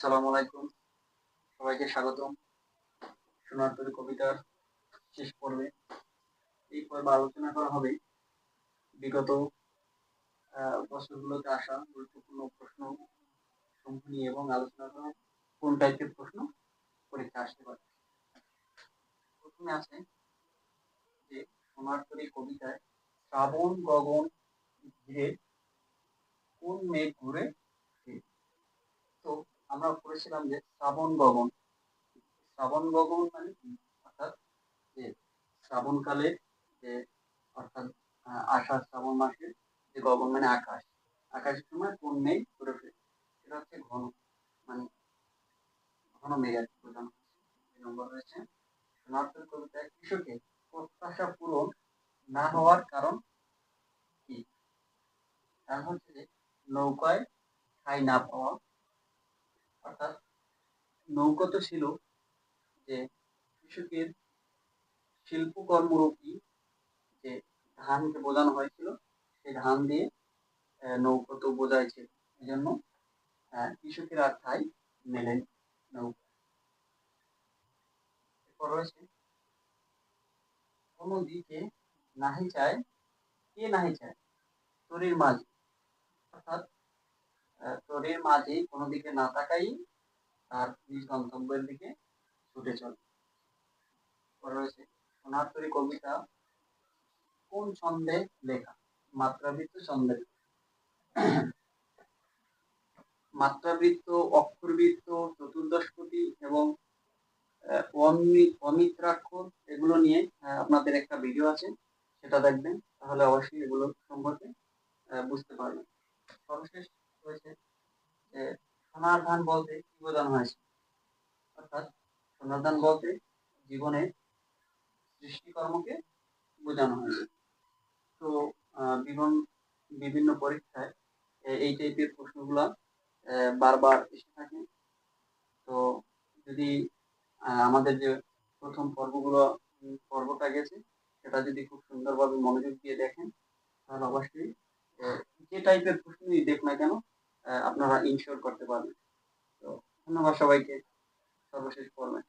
আসসালামু আলাইকুম। সবাইকে স্বাগতম। সোনার তরী কবিতার শেষ পর্বে। এই পর্বে আলোচনা করা হবে বিগত বছরগুলোতে আসা গুরুত্বপূর্ণ প্রশ্ন সমূহ নিয়ে এবং আলোচনা করা হবে কোন টাইপের প্রশ্ন পরীক্ষা আসতে পারে। প্রথমে আছে যে সোনার তরী কবিতায় শ্রাবণ গগন ঘিরে কোন মেঘ ঘুরে ফিরে। তো আমরা পড়েছিলাম যে শ্রাবণ গগন মানে কি, অর্থাৎ যে শ্রাবণকালে যে অর্থাৎ আষাঢ় শ্রাবণ মাসে যে গগন মানে আকাশ, আকাশের সময় কোন মেঘ ঘুরে ফিরে, সেটা হচ্ছে ঘন, মানে ঘন মেঘ আর কি বোঝানো হচ্ছে। 2 নম্বর রয়েছে সোনার কবিতায় কৃষকের প্রত্যাশা পূরণ না হওয়ার কারণ কি। কারণ হচ্ছে যে নৌকায় ঠাঁই না পাওয়া, অর্থাৎ নৌকা তো ছিল যে কৃষকের শিল্পকর্মরূপী যে ধানকে বোঝানো হয়েছিল, সেই ধান দিয়ে নৌকা তো বোঝাই ছিল, এই জন্য কৃষকের আর ঠাঁই মেলেন নৌকা। এরপর রয়েছে কোনো দিকে নাহি চায়, কে নাহি চায়, তরির মাঝি, অর্থাৎ তরির মাঝি কোনো দিকে না তাকাই তার নিজ গন্তব্যের দিকে ছুটে চলে। এরপর রয়েছে সোনার তরী কবিতা কোন ছন্দে লেখা। মাত্রাবৃত্ত ছন্দে লেখা। মাত্রাবৃত্ত, অক্ষরবৃত্ত, চতুর্দশপদী এবং অমিত্রাক্ষর এগুলো নিয়ে আপনাদের একটা ভিডিও আছে, সেটা দেখবেন, তাহলে অবশ্যই এগুলো সম্পর্কে বুঝতে পারবেন। সর্বশেষ রয়েছে যে সোনার ধান বলতে কি বোঝানো হয়েছে, অর্থাৎ সোনার ধান বলতে জীবনে সৃষ্টিকর্মকে বোঝানো হয়েছে। তো বিভিন্ন বিভিন্ন পরীক্ষায় এই টাইপের প্রশ্নগুলা বারবার এসে থাকে। তো যদি আমাদের যে প্রথম পর্বটা গেছে, সেটা যদি খুব সুন্দরভাবে মনোযোগ দিয়ে দেখেন, তাহলে অবশ্যই যে টাইপের প্রশ্নই দেখ না কেন আপনারা ইনশিওর করতে পারবেন। তো ধন্যবাদ সবাইকে। সর্বশেষ পর্বে।